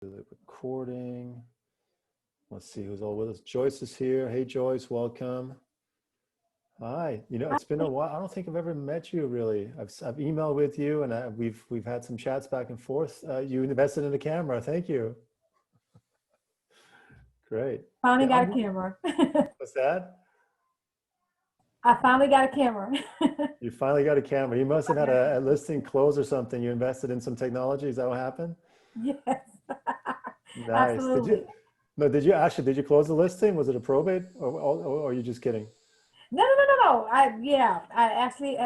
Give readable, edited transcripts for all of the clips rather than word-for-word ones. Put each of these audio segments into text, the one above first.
The recording. Let's see who's all with us. Joyce is here. Hey, Joyce, welcome. Hi. It's been a while. I don't think I've ever met you really. I've emailed with you, and we've had some chats back and forth. You invested in a camera. Thank you. Great. Finally Yeah, got a camera. what's that? I finally got a camera. You finally got a camera. You must have had a listing close or something. You invested in some technology. Is that what happened? Yes, Nice. absolutely. No, did you close the listing? Was it a probate or are you just kidding? No. I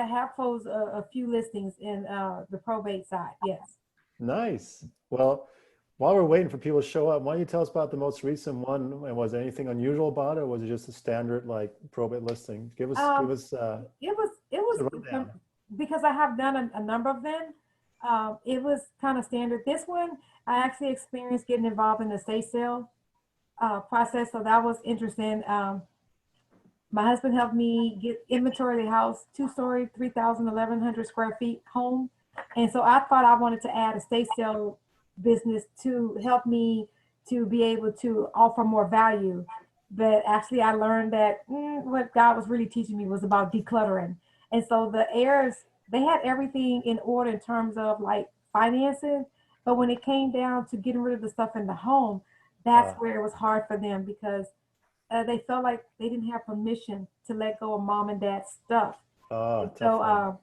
have closed a few listings in the probate side. Yes. Nice. Well, while we're waiting for people to show up, why don't you tell us about the most recent one? And was there anything unusual about it, or was it just a standard like probate listing? Give Um, us it was a rundown. because I have done a number of them. It was kind of standard. This one, I actually experienced getting involved in the estate sale process, so that was interesting. My husband helped me get inventory of the house, two-story, 3,000, 1,100 square feet home. And so I thought I wanted to add a estate sale business to help me to be able to offer more value. But actually, I learned that what God was really teaching me was about decluttering. And so the heirs, they had everything in order in terms of like finances. But when it came down to getting rid of the stuff in the home, that's Uh, where it was hard for them because they felt like they didn't have permission to let go of mom and dad's stuff. And so Tough one.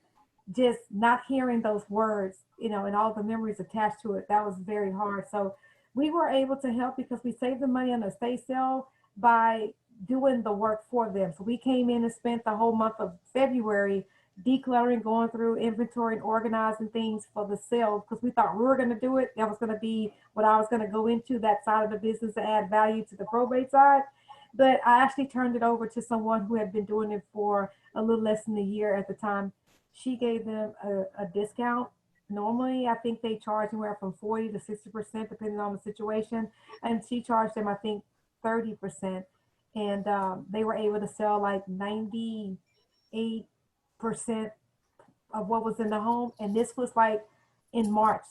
just not hearing those words, and all the memories attached to it, that was very hard. So we were able to help because we saved the money on the estate sale by doing the work for them. So we came in and spent the whole month of February decluttering, going through inventory and organizing things for the sale because we thought we were going to do it. That was going to be what I was going to go into, that side of the business to add value to the probate side. But I actually turned it over to someone who had been doing it for a little less than a year at the time. She gave them a discount. Normally, I think they charge anywhere from 40 to 60%, depending on the situation. And she charged them, I think, 30%. And they were able to sell like 98% of what was in the home. And this was like in March,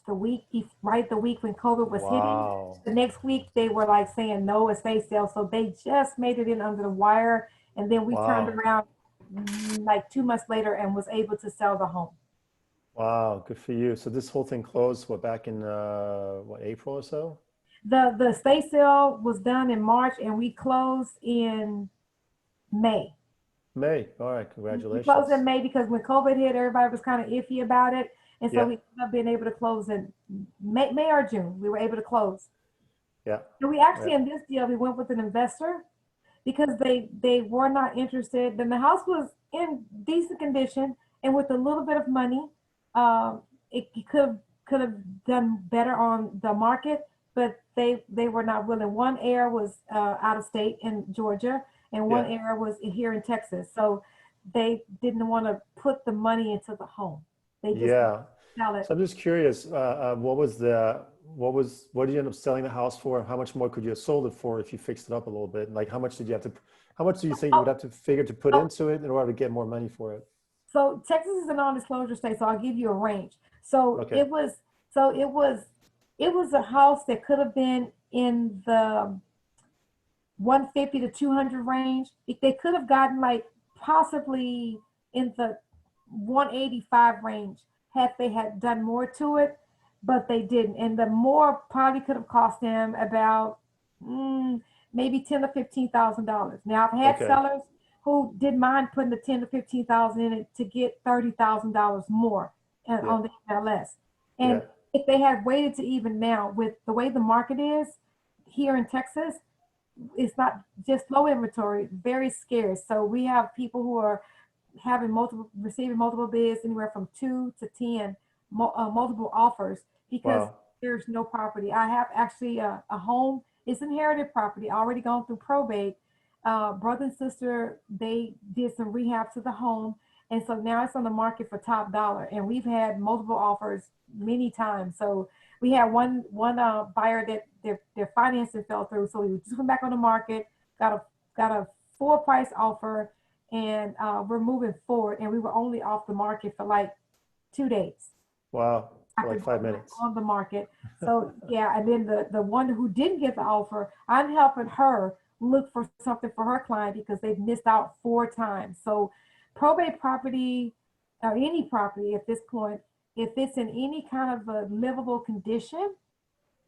right the week when COVID was hitting. Wow. The next week they were like saying no estate sale, so they just made it in under the wire, and then we turned Wow. around like 2 months later and was able to sell the home. Wow. Good for you. So this whole thing closed back in April or so? The estate sale was done in March, and we closed in May. May. All right. We closed in Congratulations. May because when COVID hit, everybody was kind of iffy about it, and so Yeah. we ended up being able to close in May or June. We were able to close. Yeah. And we Yeah. actually in this deal we went with an investor because they were not interested. Then the house was in decent condition and with a little bit of money, it could have done better on the market, but they were not willing. One heir was out of state in Georgia, and one Yeah. heir was here in Texas. So they didn't want to put the money into the home. They just Yeah. sell it. So I'm just curious, what did you end up selling the house for? How much more could you have sold it for if you fixed it up a little bit? Like how much do you think you would Oh, have to figure to put oh, into it in order to get more money for it? So Texas is a non-disclosure state, so I'll give you a range. So Okay. it was, so it was a house that could have been in the 150 to 200 range. If they could have gotten like possibly in the 185 range had they had done more to it, but they didn't. And the more probably could have cost them about mm, maybe $10 to $15,000. Now I've had Okay. sellers who didn't mind putting the 10 to 15,000 in it to get $30,000 more Yeah. on the MLS. Yeah. And if they had waited to even now with the way the market is here in Texas, it's not just low inventory, very scarce. So we have people who are receiving multiple bids, anywhere from 2 to 10, multiple offers because Wow. there's no property. I have actually a home. It's inherited property, already gone through probate. Brother and sister, they did some rehab to the home, and so now it's on the market for top dollar. And we've had multiple offers many times. So we had one buyer that their financing fell through, so we just went back on the market, got a full price offer, and we're moving forward. And we were only off the market for like 2 days. Wow. for like 5 minutes. on the market. So yeah, and then the one who didn't get the offer, I'm helping her look for something for her client because they've missed out 4 times. So probate property or any property at this point, if it's in any kind of a livable condition,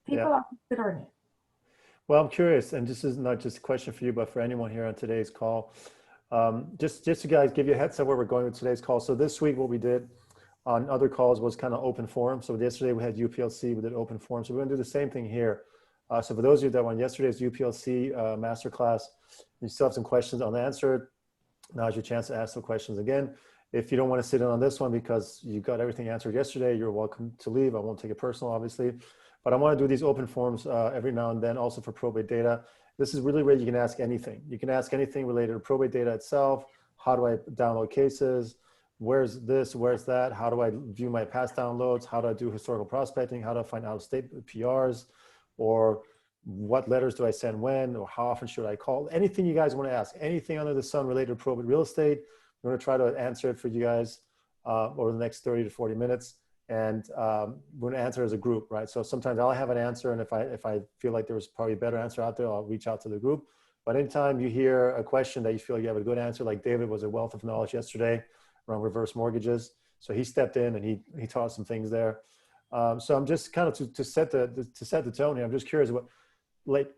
Yeah. people are considering it. Well, I'm curious, and this is not just a question for you, but for anyone here on today's call. Just to guys give you a heads up where we're going with today's call. So this week, what we did on other calls was kind of open forum. So yesterday we had UPLC, we did open forum. So we're gonna do the same thing here. So for those of you that went yesterday's UPLC masterclass, you still have some questions unanswered. Now's your chance to ask some questions again. If you don't want to sit in on this one because you got everything answered yesterday, you're welcome to leave. I won't take it personal, obviously. But I want to do these open forums every now and then, also for probate data. This is really where you can ask anything. You can ask anything related to probate data itself. How do I download cases? Where's this? Where's that? How do I view my past downloads? How do I do historical prospecting? How do I find out-of-state PRs? Or what letters do I send when? Or how often should I call? Anything you guys want to ask, anything under the sun related to probate real estate, we're going to try to answer it for you guys over the next 30 to 40 minutes. And we're going to answer as a group, right? So sometimes I'll have an answer, and if I feel like there was probably a better answer out there, I'll reach out to the group. But anytime you hear a question that you feel you have a good answer, like David was a wealth of knowledge yesterday around reverse mortgages, so he stepped in and he taught some things there. So I'm just kind of to set the tone here. I'm just curious what, like,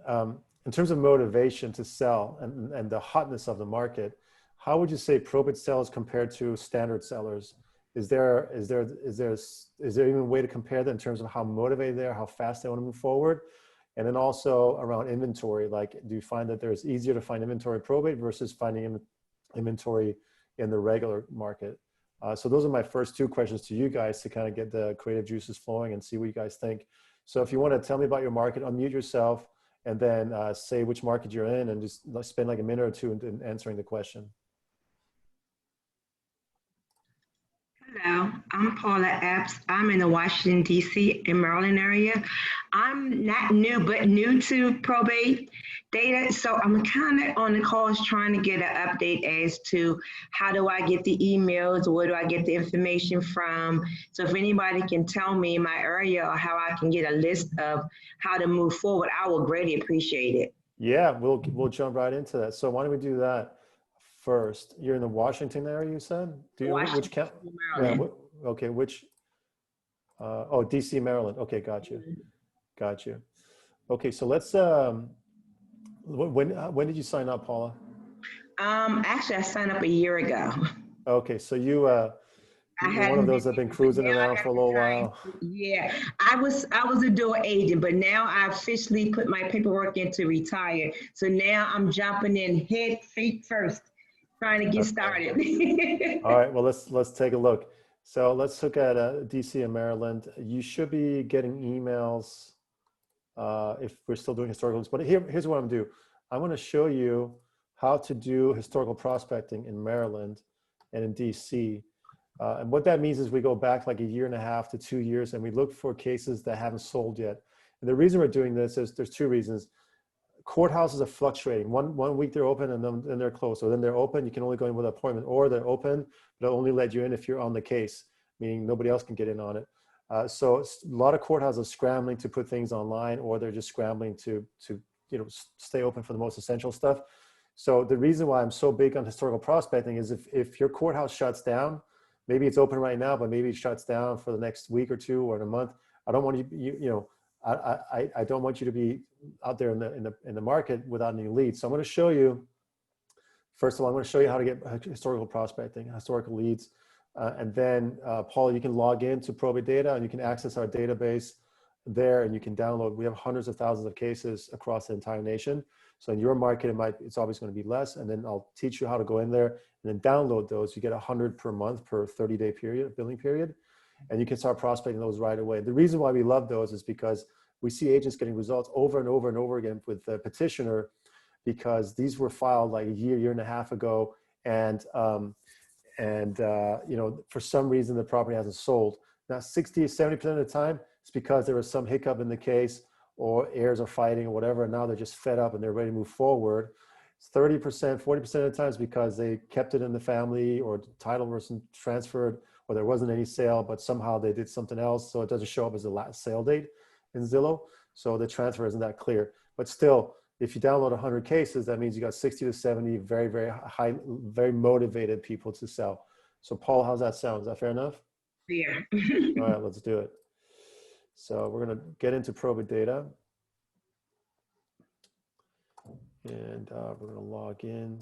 in terms of motivation to sell and the hotness of the market, how would you say probate sellers compared to standard sellers? Is there even a way to compare that in terms of how motivated they are, how fast they want to move forward? And then also around inventory, like, do you find that there's easier to find inventory probate versus finding inventory in the regular market? So those are my first two questions to you guys to kind of get the creative juices flowing and see what you guys think. So if you want to tell me about your market, unmute yourself and then say which market you're in and just spend like a minute or two in answering the question. Hello, I'm Paula Epps. I'm in the Washington, D.C. and Maryland area. I'm not new, but new to probate data. So I'm kind of on the calls trying to get an update as to how do I get the emails, where do I get the information from? So if anybody can tell me in my area or how I can get a list of how to move forward, I will greatly appreciate it. Yeah, we'll jump right into that. So why don't we do that first? You're in the Washington area, you said? Do you know which Washington, county? Maryland. Yeah, okay, which? Oh, DC, Maryland. Okay, got you. Got you. Okay, so let's, when did you sign up, Paula? Actually, I signed up a year ago. Okay, so you're I one of hadn't those been that have been here, but cruising now I around got for a the little time. while. Yeah, I was a dual agent, but now I officially put my paperwork in to retire. So now I'm jumping in head feet first, trying to get Okay. started. All right, well, let's take a look. So let's look at DC and Maryland. You should be getting emails if we're still doing historicals. But here's what I'm gonna do. I'm gonna show you how to do historical prospecting in Maryland and in DC. And what that means is we go back like a year and a half to 2 years and we look for cases that haven't sold yet. And the reason we're doing this is there's two reasons. Courthouses are fluctuating. One week they're open and then they're closed. So then they're open, you can only go in with an appointment, or they're open, but they'll only let you in if you're on the case, meaning nobody else can get in on it. So a lot of courthouses are scrambling to put things online, or they're just scrambling to stay open for the most essential stuff. So the reason why I'm so big on historical prospecting is if your courthouse shuts down, maybe it's open right now, but maybe it shuts down for the next week or two or in a month. I don't want I don't want you to be out there in the market without any leads. So I'm going to show you. First of all, I'm going to show you how to get historical prospecting, historical leads, and then Paul, you can log into ProbateData and you can access our database there, and you can download. We have hundreds of thousands of cases across the entire nation. So in your market, it's always going to be less. And then I'll teach you how to go in there and then download those. You get 100 per month per 30-day period, billing period. And you can start prospecting those right away. The reason why we love those is because we see agents getting results over and over and over again with the petitioner, because these were filed like a year and a half ago. And for some reason, the property hasn't sold. Now, 60 or 70% of the time, it's because there was some hiccup in the case, or heirs are fighting or whatever, and now they're just fed up and they're ready to move forward. 30%, 40% of the times because they kept it in the family, or the title wasn't transferred, or there wasn't any sale, but somehow they did something else, so it doesn't show up as the last sale date in Zillow. So the transfer isn't that clear. But still, if you download 100 cases, that means you got 60 to 70 very, very high, very motivated people to sell. So Paul, how's that sound? Is that fair enough? Yeah. All right, let's do it. So we're going to get into ProbateData. And we're going to log in.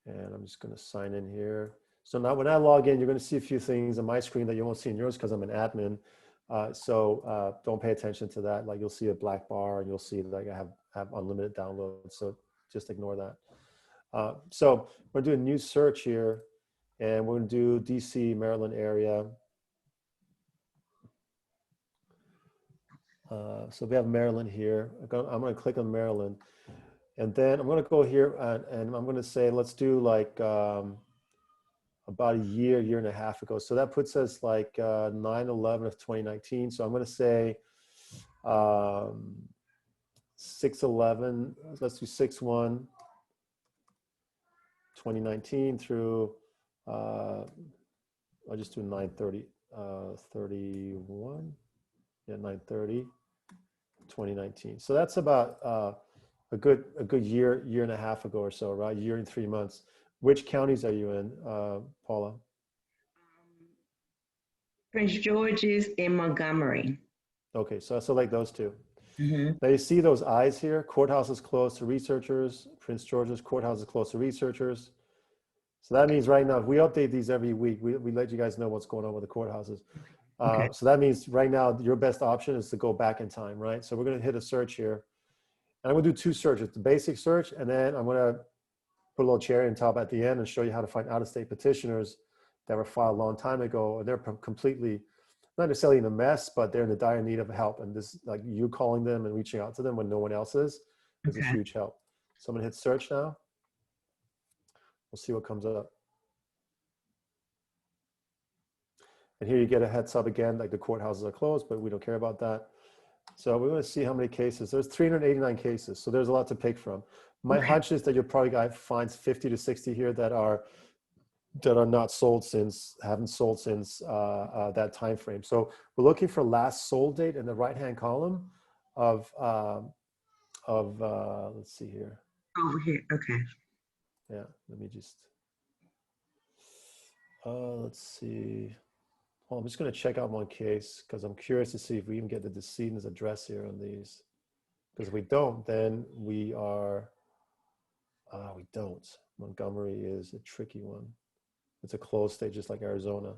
And I'm just going to sign in here. So now when I log in, you're going to see a few things on my screen that you won't see in yours because I'm an admin. So don't pay attention to that. Like you'll see a black bar and you'll see like I have unlimited downloads. So just ignore that. So we're going to do a new search here, and we're going to do DC, Maryland area. So we have Maryland here. I'm going to click on Maryland. And then I'm going to go here and I'm going to say, let's do like about a year and a half ago. So that puts us like 9/11 of 2019. So I'm going to say 6/11, let's do 6/1, 2019 through, I'll just do 9/30, 31, yeah, 9/30, 2019. So that's about a good year and a half ago or so, right? Year and 3 months. Which counties are you in, Paula? Prince George's in Montgomery. Okay, so I select those two. Mm-hmm. Now you see those eyes here, courthouses closed to researchers, Prince George's courthouses closed to researchers. So that means right now, if we update these every week, we let you guys know what's going on with the courthouses. Okay. So that means right now, your best option is to go back in time, right? So we're gonna hit a search here. And I'm gonna do two searches, the basic search, and then I'm gonna put a little cherry on top at the end and show you how to find out-of-state petitioners that were filed a long time ago. And they're completely, not necessarily in a mess, but they're in the dire need of help. And this, like you calling them and reaching out to them when no one else is a huge help. So I'm gonna hit search now. We'll see what comes up. And here you get a heads up again, like the courthouses are closed, but we don't care about that. So we're gonna see how many cases. There's 389 cases, so there's a lot to pick from. My hunch is that you'll probably find 50 to 60 here that are not sold since, haven't sold since that time frame. So we're looking for last sold date in the right-hand column of let's see here. Over here, okay. Yeah, let me just, let's see. Well, I'm just gonna check out one case because I'm curious to see if we can get the decedent's address here on these. Because if we don't, then we are, we don't. Montgomery is a tricky one. It's a closed state, just like Arizona.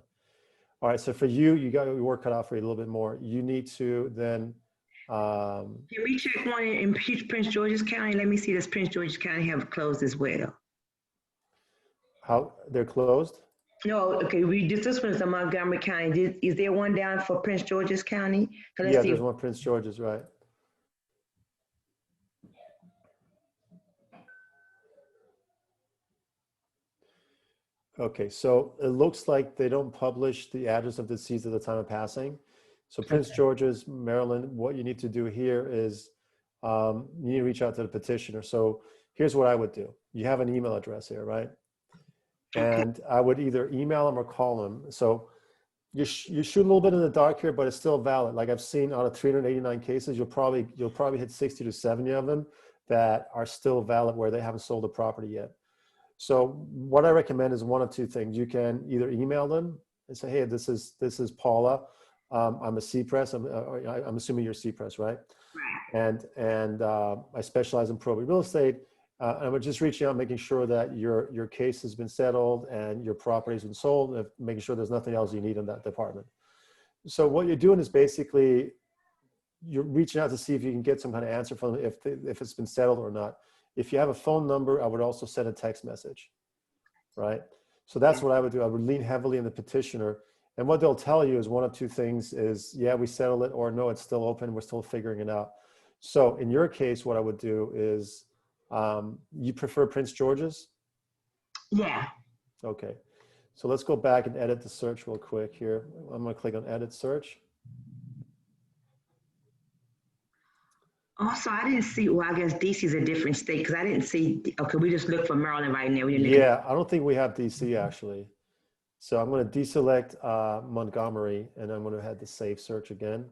All right, so for you, you got your work cut out for you a little bit more. You need to then. Can we check one in Prince George's County? Let me see, does Prince George's County have closed as well? How they're closed? No, okay, we did this one's in Montgomery County. Is there one down for Prince George's County? Yeah, there's one Prince George's, right? Okay, so it looks like they don't publish the address of the deceased at the time of passing. So Prince George's, Maryland, what you need to do here is you need to reach out to the petitioner. So here's what I would do. You have an email address here, right? And I would either email them or call them. So you shoot a little bit in the dark here, but it's still valid. Like I've seen out of 389 cases, you'll probably hit 60 to 70 of them that are still valid where they haven't sold the property yet. So what I recommend is one of two things. You can either email them and say, hey, this is Paula. I'm a C-Press. I'm assuming you're C-Press, right? Right. And I specialize in probate real estate. And we're just reaching out, making sure that your case has been settled and your property has been sold, and making sure there's nothing else you need in that department. So what you're doing is basically you're reaching out to see if you can get some kind of answer from them if it's been settled or not. If you have a phone number, I would also send a text message, right? So that's what I would do. I would lean heavily on the petitioner. And what they'll tell you is one of two things is, yeah, we settled it, or no, it's still open. We're still figuring it out. So in your case, what I would do is, you prefer Prince George's? Yeah. Okay. So let's go back and edit the search real quick here. I'm going to click on edit search. Also, I didn't see, well, I guess DC is a different state because I didn't see, okay, we just look for Maryland right now. We didn't look Yeah, I don't think we have DC actually. So I'm going to deselect Montgomery, and I'm going to head to save search again.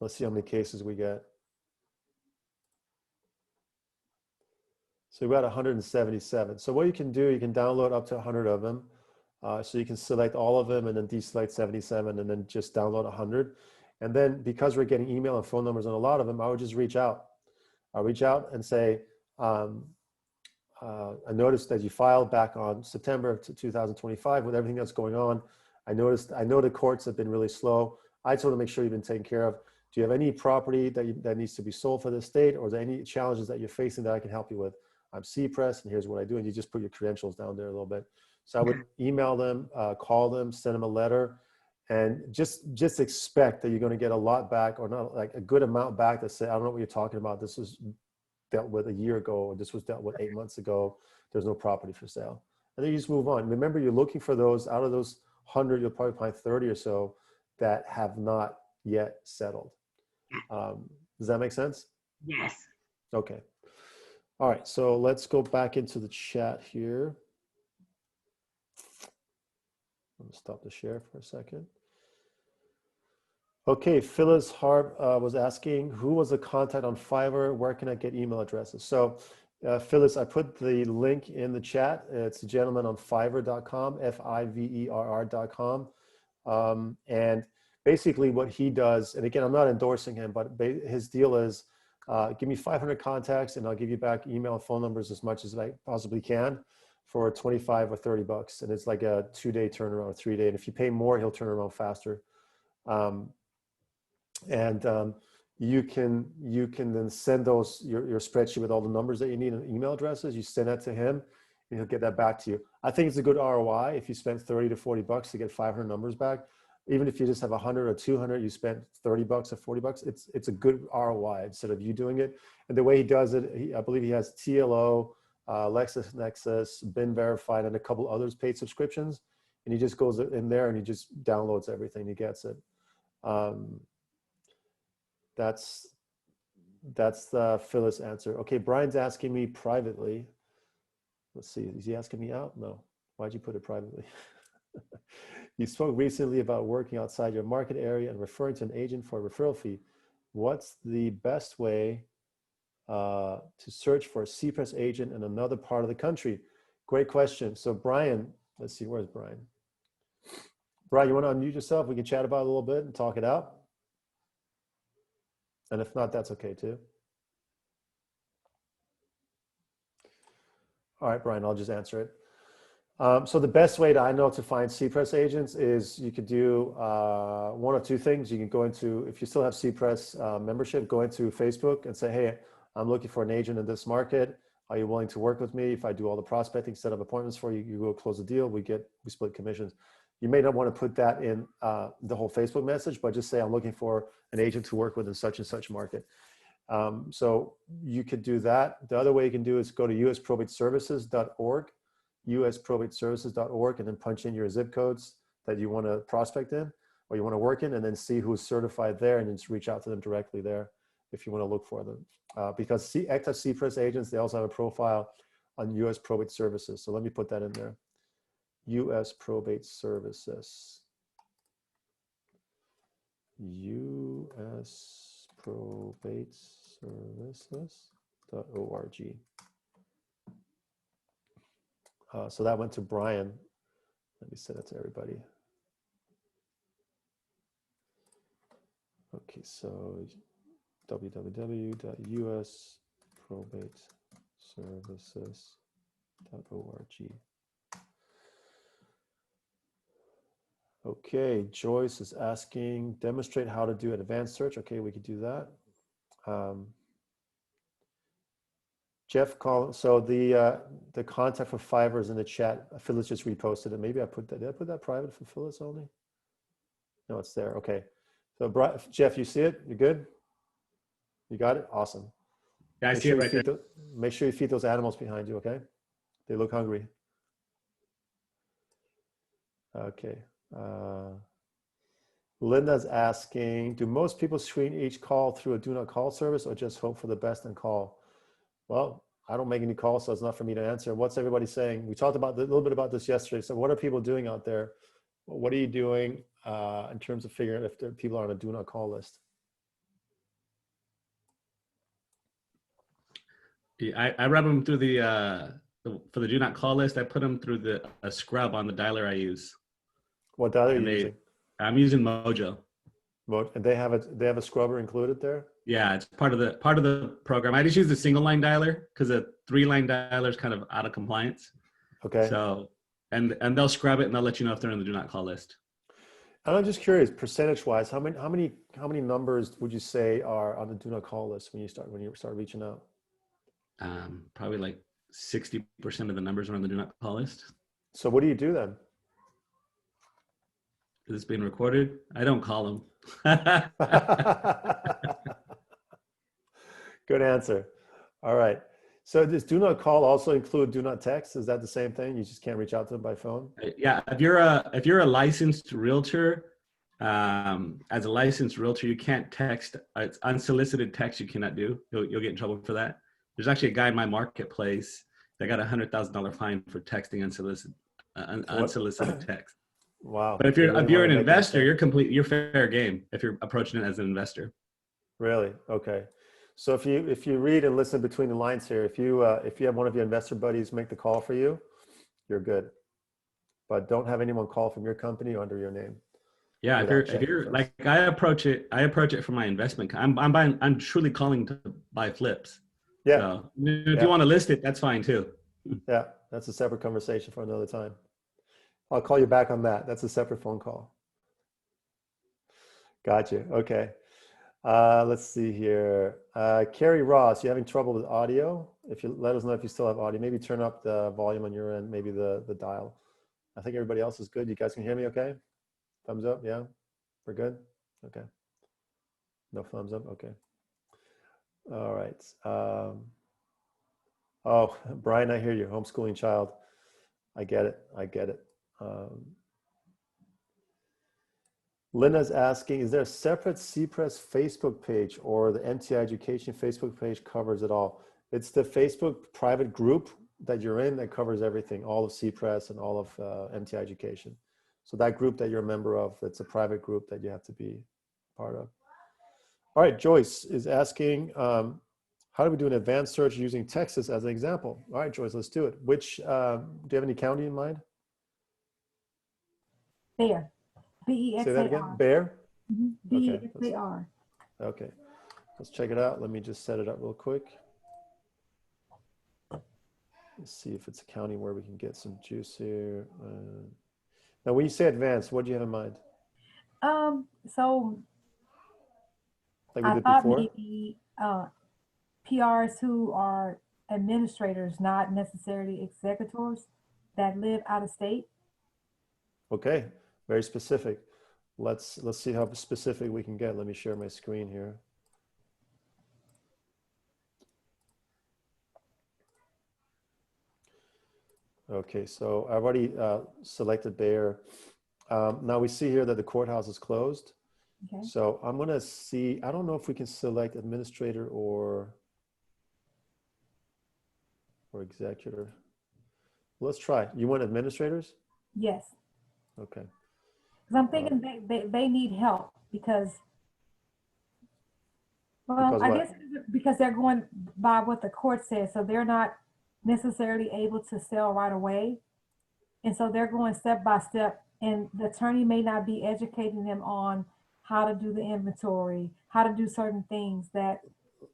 Let's see how many cases we get. So we've got 177. So what you can do, you can download up to 100 of them. So you can select all of them and then deselect 77 and then just download 100. And then because we're getting email and phone numbers on a lot of them, I would just reach out. I'll reach out and say, I noticed that you filed back on September of 2025 with everything that's going on. I know the courts have been really slow. I just want to make sure you've been taken care of. Do you have any property that needs to be sold for the state, or is there any challenges that you're facing that I can help you with? I'm CPRES, and here's what I do. And you just put your credentials down there a little bit. So I would email them, call them, send them a letter, and just expect that you're going to get a lot back, or not like a good amount back, that say, I don't know what you're talking about. This was dealt with a year ago, or this was dealt with 8 months ago. There's no property for sale. And then you just move on. Remember, you're looking for those, out of those 100, you'll probably find 30 or so that have not yet settled. Does that make sense? Yes. Okay. All right, so let's go back into the chat here. I'm gonna stop the share for a second. Okay, Phyllis Harp was asking, who was the contact on Fiverr? Where can I get email addresses? So Phyllis, I put the link in the chat. It's a gentleman on Fiverr.com, Fiverr.com. And basically what he does, and again, I'm not endorsing him, but his deal is give me 500 contacts and I'll give you back email and phone numbers as much as I possibly can for 25 or 30 bucks. And it's like a 2-day turnaround, 3-day. And if you pay more, he'll turn around faster. You can then send those your spreadsheet with all the numbers that you need and email addresses. You send that to him and he'll get that back to you. I think it's a good ROI if you spend 30 to 40 bucks to get 500 numbers back. Even if you just have 100 or 200, you spent 30 bucks or 40 bucks. It's a good ROI instead of you doing it. And the way he does it, I believe he has TLO, LexisNexis, Been Verified, and a couple others paid subscriptions. And he just goes in there and he just downloads everything. He gets it. That's the Phyllis answer. Okay, Brian's asking me privately. Let's see, is he asking me out? No. Why'd you put it privately? You spoke recently about working outside your market area and referring to an agent for a referral fee. What's the best way to search for a CPRES agent in another part of the country? Great question. So Brian, let's see, where's Brian? Brian, you want to unmute yourself? We can chat about it a little bit and talk it out. And if not, that's okay too. All right, Brian, I'll just answer it. So the best way I know to find CPRES agents is you could do one or two things. You can go into, if you still have CPRES membership, go into Facebook and say, hey, I'm looking for an agent in this market. Are you willing to work with me? If I do all the prospecting, set up appointments for you, you go close a deal, we split commissions. You may not want to put that in the whole Facebook message, but just say, I'm looking for an agent to work with in such and such market. So you could do that. The other way you can do is go to usprobateservices.org, usprobateservices.org, and then punch in your zip codes that you want to prospect in or you want to work in, and then see who's certified there, and then just reach out to them directly there if you want to look for them. Because active CPRES agents, they also have a profile on US Probate Services. So let me put that in there. US Probate Services. US Probate Services.org. So that went to Brian. Let me send it to everybody. Okay, so www.usprobateservices.org. Okay, Joyce is asking, demonstrate how to do an advanced search. Okay, we could do that. Jeff Collins, so the contact for Fiverr is in the chat. Phyllis just reposted it. Maybe I put that, did I put that private for Phyllis only? No, it's there, okay. So Jeff, you see it? You good? You got it? Awesome. Yeah, I see it right there. Make sure you feed those animals behind you, okay? They look hungry. Okay. Linda's asking, do most people screen each call through a do not call service or just hope for the best and call? Well, I don't make any calls, so it's not for me to answer. What's everybody saying? We talked about a little bit about this yesterday. So what are people doing out there? What are you doing in terms of figuring out if people are on a do not call list? Yeah, I run them through for the do not call list. I put them through a scrub on the dialer I use. What dialer are you using? I'm using Mojo. And they have a scrubber included there? Yeah, it's part of the program. I just use the single line dialer because a 3-line dialer is kind of out of compliance. Okay. So, and they'll scrub it and they'll let you know if they're in the do not call list. And I'm just curious, percentage wise, how many numbers would you say are on the do not call list when you start reaching out? Probably like 60% of the numbers are on the do not call list. So what do you do then? Is this being recorded? I don't call them. Good answer. All right. So does do not call also include do not text? Is that the same thing? You just can't reach out to them by phone? Yeah. If you're a licensed realtor, as a licensed realtor, you can't text. It's unsolicited text you cannot do. You'll get in trouble for that. There's actually a guy in my marketplace that got $100,000 fine for texting unsolicited text. Wow. But if you're an investor, you're fair game if you're approaching it as an investor. Really? Okay. So if you read and listen between the lines here, if you have one of your investor buddies make the call for you, you're good. But don't have anyone call from your company or under your name. Yeah, if you're like I approach it from my investment. I'm truly calling to buy flips. Yeah. So if you want to list it, that's fine too. Yeah, that's a separate conversation for another time. I'll call you back on that. That's a separate phone call. Gotcha. Okay. Let's see here. Carrie Ross, you having trouble with audio? If you let us know if you still have audio, maybe turn up the volume on your end, maybe the dial. I think everybody else is good. You guys can hear me okay? Thumbs up, yeah? We're good? Okay. No thumbs up, okay. All right. Oh, Brian, I hear you, homeschooling child. I get it. Linda's asking, is there a separate CPRES Facebook page or the MTI Education Facebook page covers it all? It's the Facebook private group that you're in that covers everything, all of CPRES and all of MTI Education. So that group that you're a member of, it's a private group that you have to be part of. All right, Joyce is asking, how do we do an advanced search using Texas as an example? All right, Joyce, let's do it. Do you have any county in mind? Bear. B-E-X-A-R. Say that again, Bear? Mm-hmm. B-E-X-A-R. Okay, let's check it out. Let me just set it up real quick. Let's see if it's a county where we can get some juice here. Now, when you say advanced, what do you have in mind? So like we I did thought before? maybe PRs who are administrators, not necessarily executors that live out of state. Okay, very specific. Let's see how specific we can get. Let me share my screen here. Okay, so I've already selected Bear. Now we see here that the courthouse is closed. Okay. So I'm gonna see, I don't know if we can select administrator or executor. Let's try. You want administrators? Yes. Okay. Because I'm thinking they need help because, well, Because I what? guess because they're going by what the court says, so they're not necessarily able to sell right away. And so they're going step by step, and the attorney may not be educating them on how to do the inventory, how to do certain things that.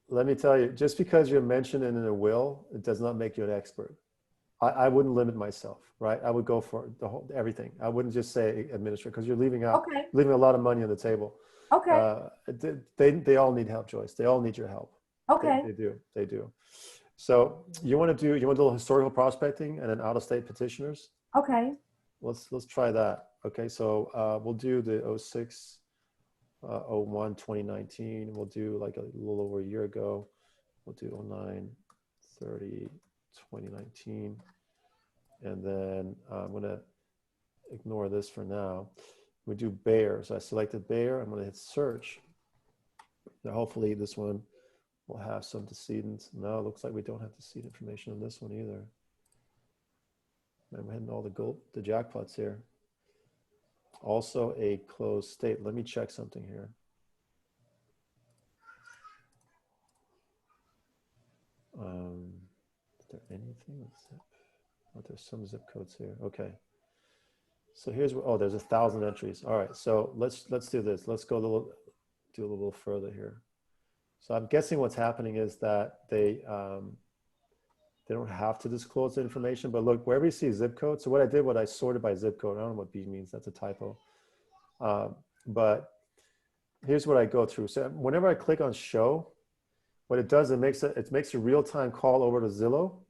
Let me tell you, just because you're mentioned in a will, it does not make you an expert. I wouldn't limit myself, right? I would go for everything. I wouldn't just say administrator because you're leaving a lot of money on the table. Okay. They all need help, Joyce. They all need your help. Okay. They do. So you want to do a little historical prospecting and then out-of-state petitioners? Okay. Let's try that. Okay, so we'll do the 06, 01, 2019. We'll do like a little over a year ago. We'll do 09, 30, 2019. And then I'm going to ignore this for now. We do Bayer. So I selected Bayer. I'm going to hit search. Now hopefully this one will have some decedents. No, it looks like we don't have decedent information on this one either. I'm hitting all the jackpots here. Also a closed state. Let me check something here. Is there anything with zip? Oh, there's some zip codes here. Okay. So here's what, oh, there's 1,000 entries. All right. So let's do this. Let's go do a little further here. So I'm guessing what's happening is that they don't have to disclose the information, but look, wherever you see zip code. So what I did, I sorted by zip code. I don't know what B means. That's a typo. But here's what I go through. So whenever I click on show, what it does, it makes a real-time call over to Zillow,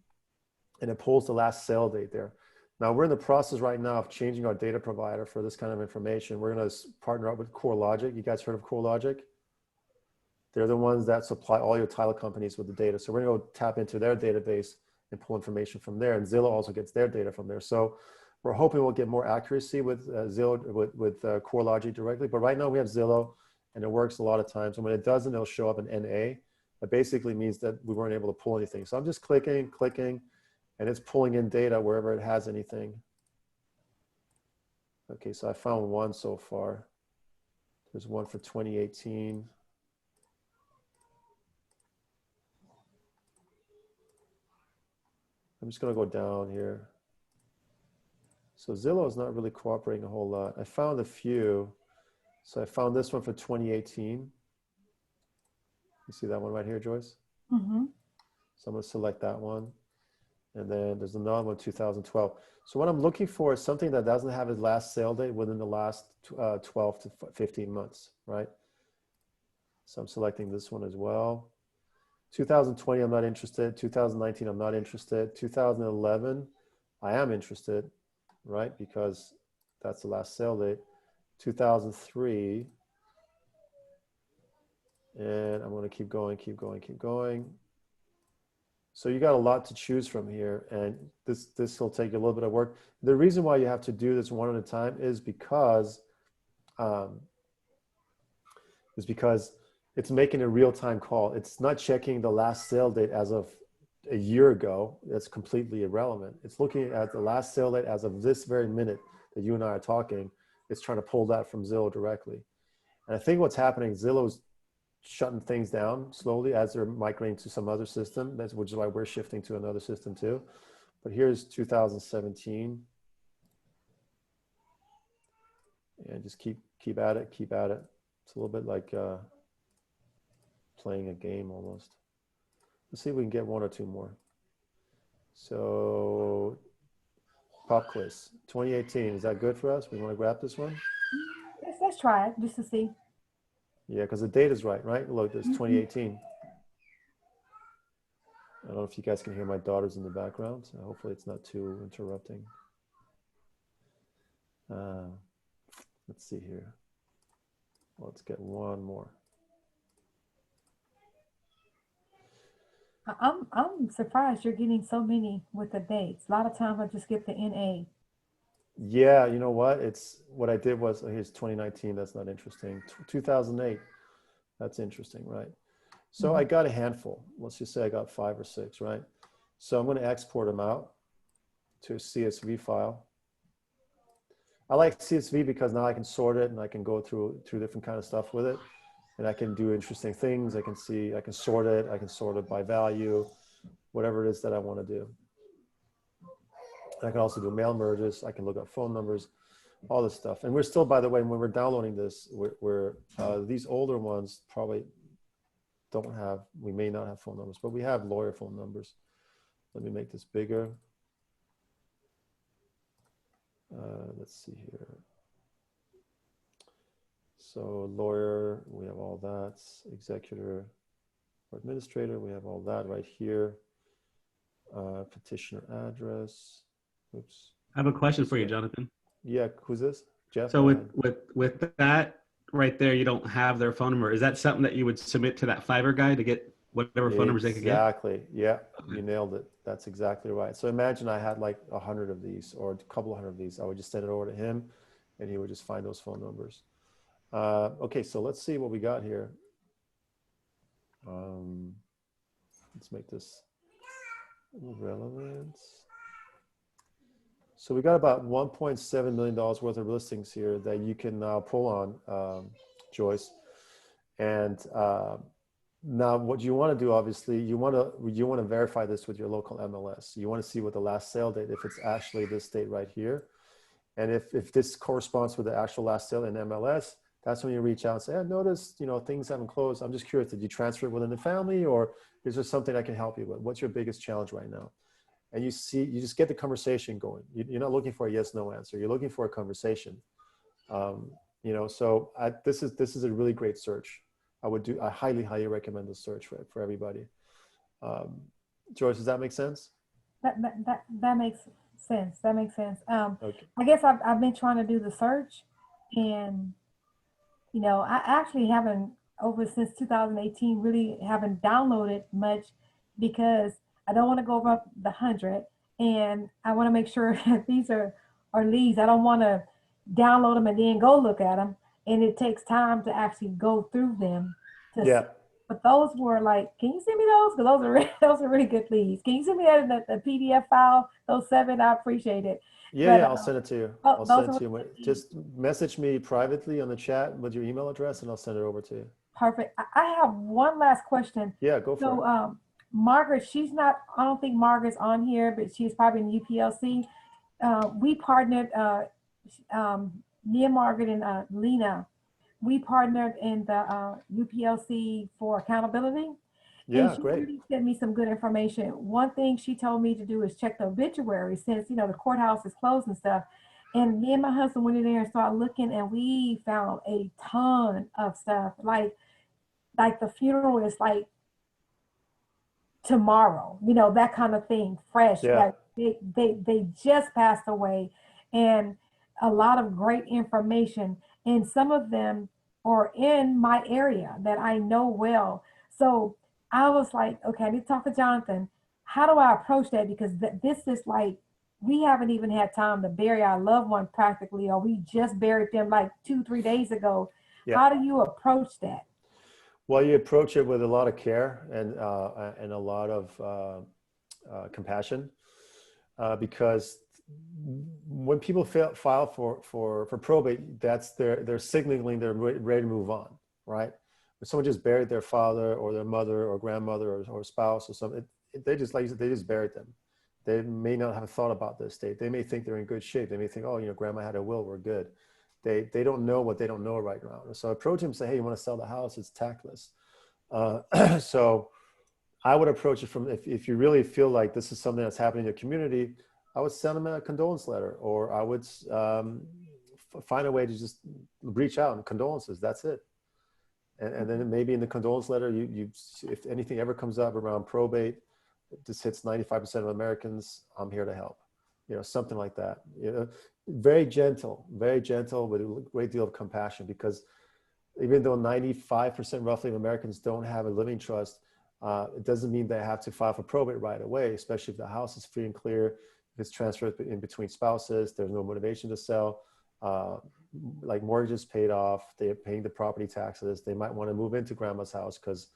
and it pulls the last sale date there. Now we're in the process right now of changing our data provider for this kind of information. We're going to partner up with CoreLogic. You guys heard of CoreLogic? They're the ones that supply all your title companies with the data. So we're going to go tap into their database and pull information from there. And Zillow also gets their data from there. So we're hoping we'll get more accuracy with Zillow, with CoreLogic directly. But right now we have Zillow, and it works a lot of times. And when it doesn't, it'll show up in NA. That basically means that we weren't able to pull anything. So I'm just clicking, and it's pulling in data wherever it has anything. Okay, so I found one so far. There's one for 2018. I'm just going to go down here. So Zillow is not really cooperating a whole lot. I found a few. So I found this one for 2018. You see that one right here, Joyce? Mm-hmm. So I'm going to select that one. And then there's another one, 2012. So what I'm looking for is something that doesn't have its last sale date within the last 12 to 15 months, right? So I'm selecting this one as well. 2020, I'm not interested. 2019, I'm not interested. 2011, I am interested, right? Because that's the last sale date. 2003, and I'm going to keep going. So you got a lot to choose from here, and this will take a little bit of work. The reason why you have to do this one at a time is because it's making a real-time call. It's not checking the last sale date as of a year ago. That's completely irrelevant. It's looking at the last sale date as of this very minute that you and I are talking. It's trying to pull that from Zillow directly. And I think what's happening, Zillow's shutting things down slowly as they're migrating to some other system. Which is why we're shifting to another system too. But here's 2017. And just keep at it. It's a little bit like playing a game almost. Let's see if we can get one or two more. So pop quiz 2018, is that good for us? We want to grab this one? Let's try it just to see. Yeah, because the date is right? Look, there's 2018. I don't know if you guys can hear my daughters in the background. So hopefully it's not too interrupting. Let's see here. Let's get one more. I'm surprised you're getting so many with the dates. A lot of times I just get the NA. Yeah, you know what? It's what I did was, here's 2019. That's not interesting. 2008. That's interesting, right? So I got a handful. Let's just say I got 5 or 6, right? So I'm going to export them out to a CSV file. I like CSV because now I can sort it and I can go through different kind of stuff with it. And I can do interesting things. I can sort it by value, whatever it is that I want to do. I can also do mail merges. I can look up phone numbers, all this stuff. And we're still, by the way, when we're downloading this, these older ones probably we may not have phone numbers, but we have lawyer phone numbers. Let me make this bigger. Let's see here. So lawyer, we have all that. Executor or administrator, we have all that right here. Petitioner address. Oops. I have a question for you, Jonathan. Yeah, who's this? Jeff? So with that right there, you don't have their phone number. Is that something that you would submit to that Fiverr guy to get whatever phone numbers they could get? Exactly. Yeah, you nailed it. That's exactly right. So imagine I had like 100 of these or a couple hundred of these. I would just send it over to him and he would just find those phone numbers. Okay, so let's see what we got here. Let's make this relevant. So we got about $1.7 million worth of listings here that you can now pull on, Joyce. And now what you want to do, obviously, you want to verify this with your local MLS. You want to see what the last sale date, if it's actually this date right here. And if this corresponds with the actual last sale in MLS, that's when you reach out and say, I noticed, things haven't closed. I'm just curious, did you transfer it within the family, or is there something I can help you with? What's your biggest challenge right now? And you just get the conversation going. You're not looking for a yes, no answer. You're looking for a conversation. So this is a really great search. I highly, highly recommend this search for everybody. George, does that make sense? That makes sense. That makes sense. Okay. I guess I've been trying to do the search, and I actually haven't, over since 2018, really haven't downloaded much, because I don't want to go above the 100, and I want to make sure that these are leads. I don't want to download them and then go look at them, and it takes time to actually go through them. Yeah. But those were like, can you send me those? Because those are really good leads. Can you send me that in the PDF file? Those 7, I appreciate it. Yeah, I'll send it to you. I'll send it to you. Just message me privately on the chat with your email address, and I'll send it over to you. Perfect. I have one last question. Yeah, go for it. Margaret, I don't think Margaret's on here, but she's probably in UPLC. We partnered, me and Margaret and Lena, we partnered in the UPLC for accountability. Yeah, and she great. really sent me some good information. One thing she told me to do is check the obituary, since the courthouse is closed and stuff. And me and my husband went in there and started looking, and we found a ton of stuff. Like the funeral is like tomorrow, that kind of thing, fresh. Yeah. Like they just passed away, and a lot of great information. And some of them are in my area that I know well. So I was like, okay, I need to talk to Jonathan. How do I approach that? Because this is like, we haven't even had time to bury our loved one practically, or we just buried them like 2-3 days ago. Yeah. How do you approach that? Well, you approach it with a lot of care and a lot of compassion, because when people file for probate, that's they're signaling they're ready to move on, right? When someone just buried their father or their mother or grandmother or spouse or something, they just, like you said, they just buried them. They may not have thought about this state. They may think they're in good shape. They may think, oh, grandma had a will, we're good. They don't know what they don't know right now. So approach them and say, hey, you want to sell the house? It's tactless. So I would approach it from, if you really feel like this is something that's happening in your community, I would send them a condolence letter, or I would find a way to just reach out and condolences. That's it. And then maybe in the condolence letter, if anything ever comes up around probate, this hits 95% of Americans, I'm here to help. Something like that. Very gentle with a great deal of compassion, because even though 95% roughly of Americans don't have a living trust, it doesn't mean they have to file for probate right away, especially if the house is free and clear, if it's transferred in between spouses, there's no motivation to sell, like mortgages paid off, they're paying the property taxes, they might want to move into grandma's house because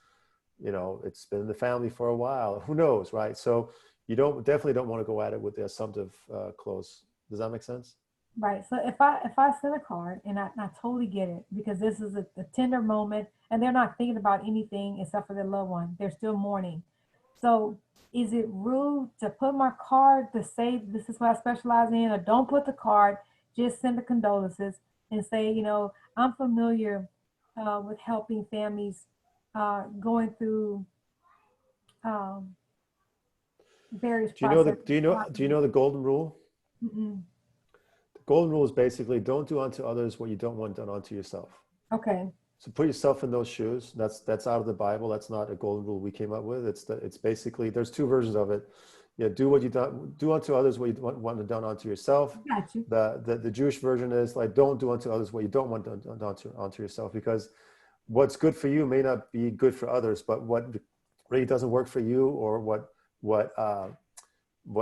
it's been in the family for a while, who knows, right? So you definitely don't want to go at it with the assumptive close. Does that make sense? Right. So if I send a card, and I totally get it, because this is a tender moment, and they're not thinking about anything except for their loved one. They're still mourning. So is it rude to put my card to say this is what I specialize in, or don't put the card, just send the condolences and say, I'm familiar with helping families going through various processes. Do you know the golden rule? Mm-mm. The golden rule is basically, don't do unto others what you don't want done unto yourself. Okay. So put yourself in those shoes. That's out of the Bible. That's not a golden rule we came up with. It's basically, there's two versions of it. Yeah, do unto others what you want done unto yourself. Got you. The Jewish version is like, don't do unto others what you don't want done unto yourself, because what's good for you may not be good for others, but what really doesn't work for you, or what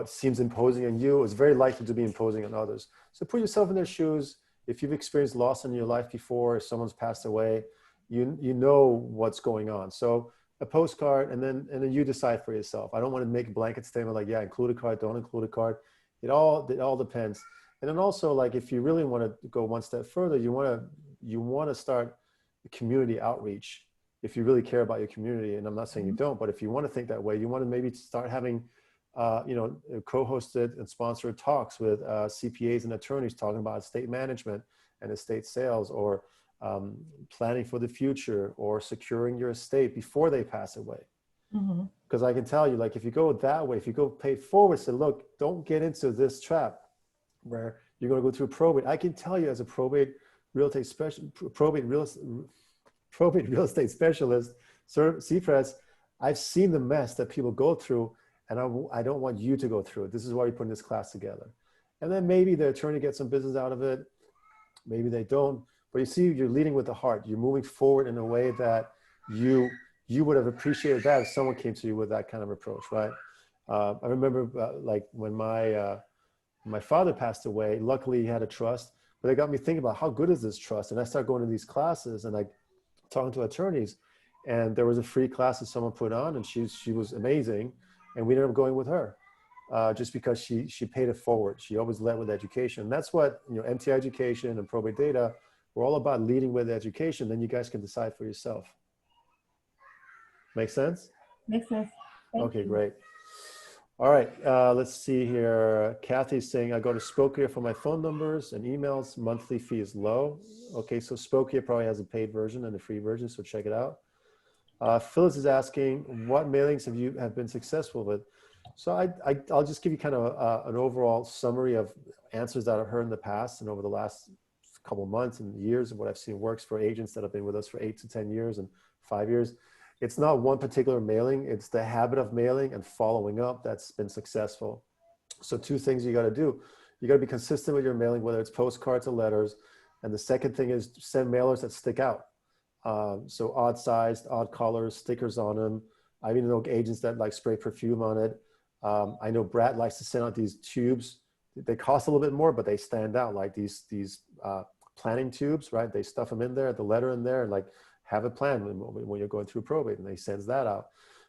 seems imposing on you, is very likely to be imposing on others. So put yourself in their shoes if you've experienced loss in your life before, if someone's passed away, you know what's going on. So a postcard, and then you decide for yourself. I don't want to make a blanket statement like, yeah, include a card, don't include a card. It all depends. And then also, like, if you really want to go one step further, you want to start a community outreach if you really care about your community. And I'm not saying you don't, but if you want to think that way, you want to maybe start having co-hosted and sponsored talks with CPAs and attorneys talking about estate management and estate sales, or planning for the future, or securing your estate before they pass away. Because I can tell you, like, if you go that way, if you go pay forward, say, look, don't get into this trap where you're going to go through probate. I can tell you, as a probate real estate specialist, CPRES, I've seen the mess that people go through, and I don't want you to go through it. This is why we're putting this class together. And then maybe the attorney gets some business out of it, maybe they don't. But you see, you're leading with the heart. You're moving forward in a way that you would have appreciated that if someone came to you with that kind of approach, right? I remember like when my father passed away, luckily he had a trust, but it got me thinking about how good is this trust? And I started going to these classes and like talking to attorneys, and there was a free class that someone put on, and she was amazing. And we ended up going with her just because she paid it forward. She always led with education. And that's what, MT Education and Probate Data, we're all about leading with education. Then you guys can decide for yourself. Make sense? Makes sense. Thank Okay, you. great. All right, let's see here. Kathy's saying, I go to Spokia for my phone numbers and emails. Monthly fee is low. Okay, so Spokia probably has a paid version and a free version, so check it out. Phyllis is asking, what mailings have been successful with? So I'll just give you kind of an overall summary of answers that I've heard in the past and over the last couple of months and years, of what I've seen works for agents that have been with us for 8 to 10 years and 5 years. It's not one particular mailing, it's the habit of mailing and following up that's been successful. So 2 things you got to do. You got to be consistent with your mailing, whether it's postcards or letters. And the second thing is send mailers that stick out. So odd sized, odd colors, stickers on them. I even know agents that like spray perfume on it. I know Brad likes to send out these tubes. They cost a little bit more, but they stand out, like these planning tubes, right? They stuff them in there, the letter in there, and like have a plan when you're going through probate, and they sends that out.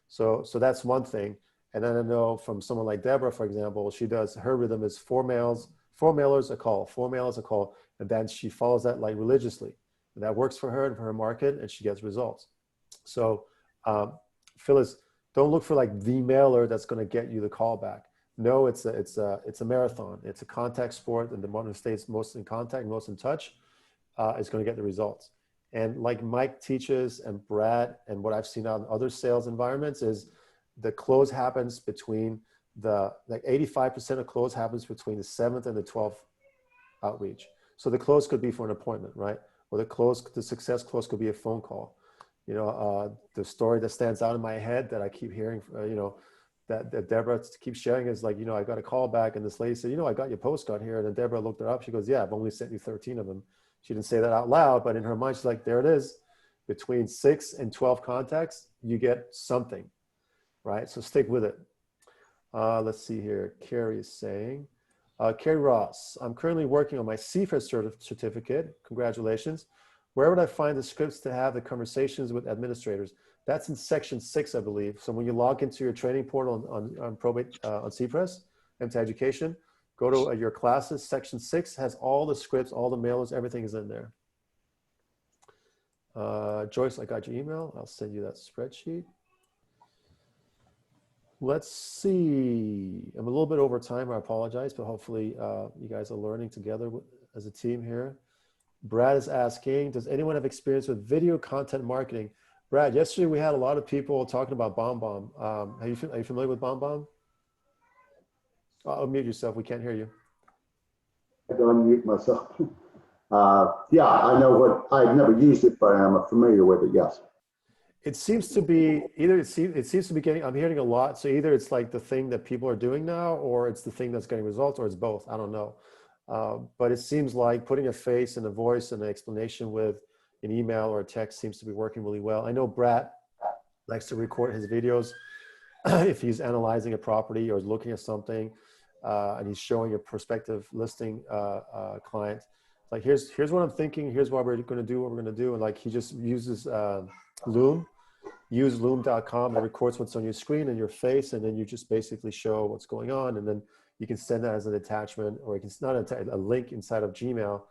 So that's one thing. And then I know from someone like Deborah, for example, her rhythm is 4 mailers a call, 4 mailers a call, and then she follows that like religiously. And that works for her and for her market, and she gets results. So Phyllis, don't look for like the mailer that's going to get you the call back. No, it's a marathon. It's a contact sport, and the one who stays most in contact, most in touch, is going to get the results. And like Mike teaches, and Brad, and what I've seen out in other sales environments, is the close happens between like 85% of close happens between the 7th and the 12th outreach. So the close could be for an appointment, right? Or the success close could be a phone call. The story that stands out in my head that I keep hearing, that Deborah keeps sharing is like, I got a call back, and this lady said, I got your postcard here. And then Deborah looked it up. She goes, yeah, I've only sent you 13 of them. She didn't say that out loud, but in her mind, she's like, there it is. Between 6 and 12 contacts, you get something, right? So stick with it. Let's see here. Carrie is saying, Carrie Ross, I'm currently working on my CFRS certificate. Congratulations. Where would I find the scripts to have the conversations with administrators? That's in section 6, I believe. So when you log into your training portal on Probate, on CFRS, MT Education, go to your classes. Section 6 has all the scripts, all the mailers, everything is in there. Joyce, I got your email. I'll send you that spreadsheet. Let's see. I'm a little bit over time. I apologize, but hopefully you guys are learning together as a team here. Brad is asking, does anyone have experience with video content marketing? Brad, yesterday we had a lot of people talking about BombBomb. Are you familiar with BombBomb? Unmute yourself. We can't hear you. I had to unmute myself. Yeah, I know what, I've never used it, but I'm familiar with it, yes. It seems to be it seems to be getting, I'm hearing a lot. So either it's like the thing that people are doing now, or it's the thing that's getting results, or it's both. I don't know. But it seems like putting a face and a voice and an explanation with an email or a text seems to be working really well. I know Brad likes to record his videos if he's analyzing a property or is looking at something and he's showing a prospective listing client. like, here's what I'm thinking. Here's what we're going to do, what we're going to do. And like, he just uses Loom, use loom.com. It records what's on your screen and your face. And then you just basically show what's going on. And then you can send that as an attachment, or you can not a link inside of Gmail.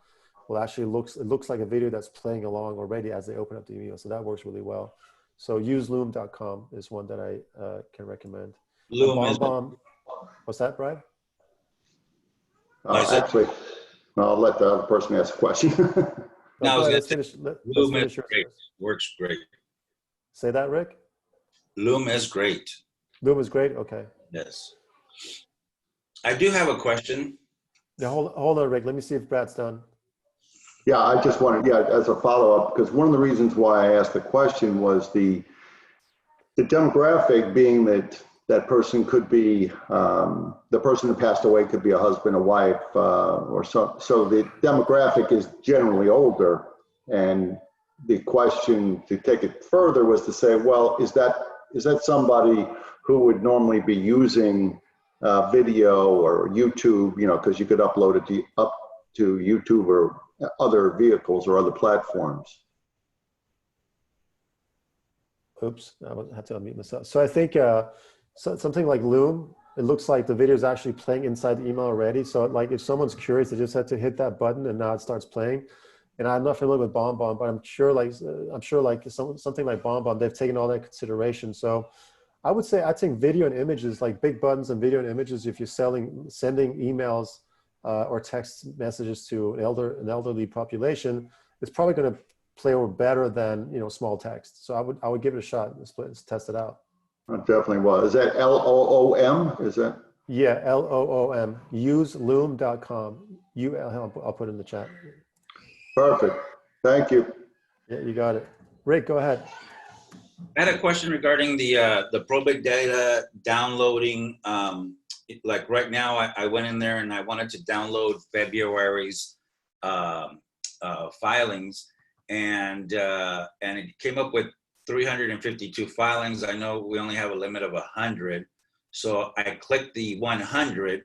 Well, actually it looks like a video that's playing along already as they open up the email. So that works really well. So use loom.com is one that I can recommend. Loom is. What's that, Brian? Actually, I'll let the other person ask a question. No, Go ahead, let's finish Loom is yours great. first. Works great. Say that, Rick? Loom is great. Loom is great? Okay. Yes. I do have a question. Yeah, hold on, Rick. Let me see if Brad's done. Yeah, I just wanted, as a follow-up, because one of the reasons why I asked the question was the demographic being that person could be, the person who passed away could be a husband, a wife, or so the demographic is generally older. And the question to take it further was to say, well, is that somebody who would normally be using video or YouTube, because you could upload it up to YouTube or other vehicles or other platforms? Oops, I had to unmute myself. So I think something like Loom, it looks like the video is actually playing inside the email already. So like if someone's curious, they just have to hit that button and now it starts playing. And I'm not familiar with BombBomb, but I'm sure like something like BombBomb, they've taken all that consideration. So I would say, I think video and images, like big buttons and video and images, if you're sending emails or text messages to an elderly population, it's probably going to play over better than small text. So I would give it a shot. Let's test it out. It definitely was. Is that LOOM? Is that? Yeah, LOOM. Use loom.com. I'll put it in the chat. Perfect. Thank you. Yeah, you got it. Rick, go ahead. I had a question regarding the ProbateData downloading. Like right now, I went in there and I wanted to download February's filings, and it came up with 352 filings. I know we only have a limit of 100, so I clicked the 100,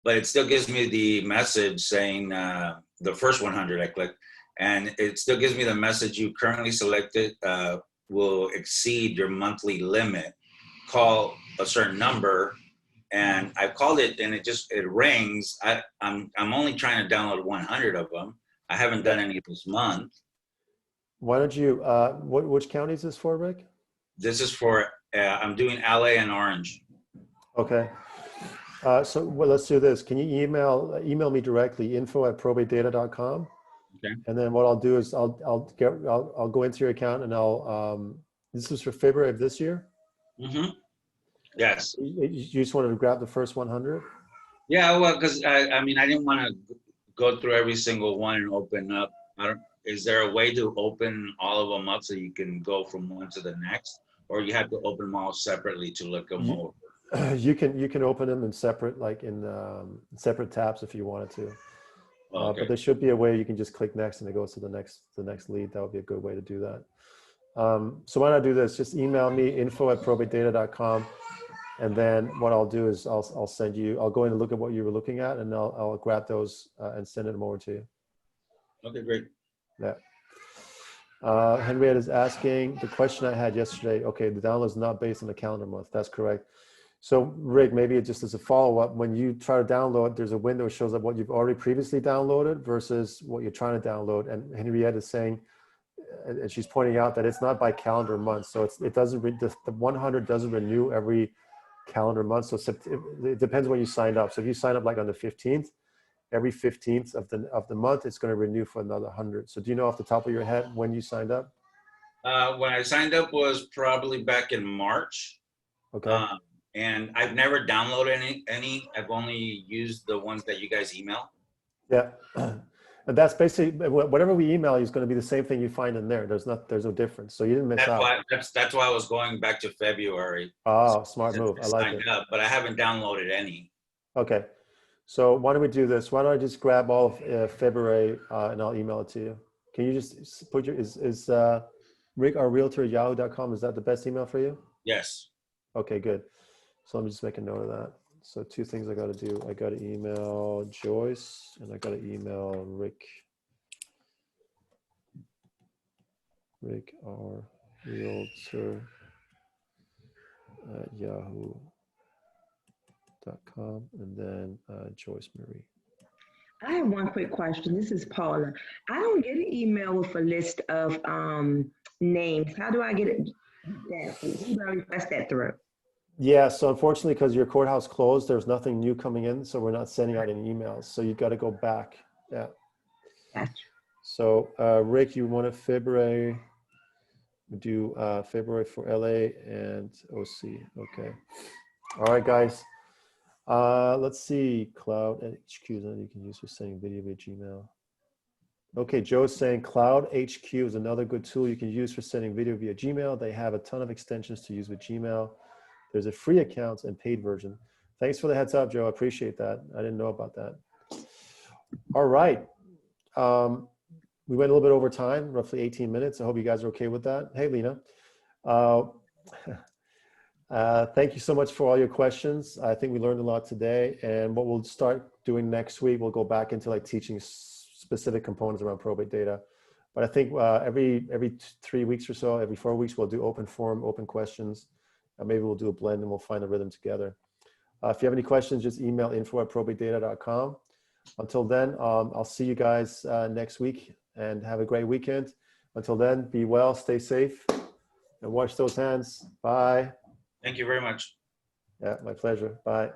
but it still gives me the message saying the first 100 I clicked, and it still gives me the message: you currently selected will exceed your monthly limit. Call a certain number. And I called it, and it rings. I'm only trying to download 100 of them. I haven't done any this month. Why don't you? Which county is this for, Rick? This is for I'm doing LA and Orange. Okay. So let's do this. Can you email me directly, info@probatedata.com? Okay. And then what I'll do is I'll go into your account and this is for February of this year. Mm-hmm. Yes. You just wanted to grab the first 100? Yeah, well, because I mean, I didn't want to go through every single one and open up. Is there a way to open all of them up so you can go from one to the next, or you have to open them all separately to look them over? You can open them in separate, like in separate tabs if you wanted to. Okay. But there should be a way you can just click next and it goes to the next lead. That would be a good way to do that. So why don't I do this? Just email me, info@probatedata.com. And then what I'll do is I'll go in and look at what you were looking at, and I'll grab those and send them over to you. Okay, great. Yeah. Henriette is asking the question I had yesterday. Okay, the download is not based on the calendar month. That's correct. So Rick, maybe it just as a follow-up, when you try to download, there's a window that shows up what you've already previously downloaded versus what you're trying to download. And Henriette is saying, and she's pointing out that it's not by calendar month. So it doesn't, the 100 doesn't renew every calendar month. So it depends when you signed up. So if you sign up like on the 15th, every 15th of the month, it's going to renew for another 100. So do you know off the top of your head when you signed up? When I signed up was probably back in March. Okay. And I've never downloaded any. I've only used the ones that you guys email. Yeah. And that's basically whatever we email you is going to be the same thing you find in there. There's no difference. So you didn't miss out. That's why I was going back to February. Oh, smart move. I like it. Up, but I haven't downloaded any. Okay. So why don't we do this? Why don't I just grab all of February and I'll email it to you. Can you just put is Rick, our realtor at yahoo.com, is that the best email for you? Yes. Okay, good. So let me just make a note of that. So two things I got to do. I got to email Joyce and I got to email Rick. Rick R. Realtor at yahoo.com, and then Joyce Marie. I have one quick question. This is Paula. I don't get an email with a list of names. How do I get it? Who do I request that through? Yeah, so unfortunately, because your courthouse closed, there's nothing new coming in, so we're not sending out any emails. So you've got to go back. Yeah. Gotcha. So Rick, you wanted February. We do February for LA and OC. Okay. All right, guys. Let's see. Cloud HQ that you can use for sending video via Gmail. Okay, Joe's saying Cloud HQ is another good tool you can use for sending video via Gmail. They have a ton of extensions to use with Gmail. There's a free account and paid version. Thanks for the heads up, Joe. I appreciate that. I didn't know about that. All right. We went a little bit over time, roughly 18 minutes. I hope you guys are okay with that. Hey, Lena. Thank you so much for all your questions. I think we learned a lot today. And what we'll start doing next week, we'll go back into like teaching specific components around probate data. But I think every 3 weeks or so, every 4 weeks, we'll do open forum, open questions. Maybe we'll do a blend and we'll find a rhythm together. If you have any questions, just email info@probatedata.com. Until then, I'll see you guys next week and have a great weekend. Until then, be well, stay safe, and wash those hands. Bye. Thank you very much. Yeah, my pleasure. Bye.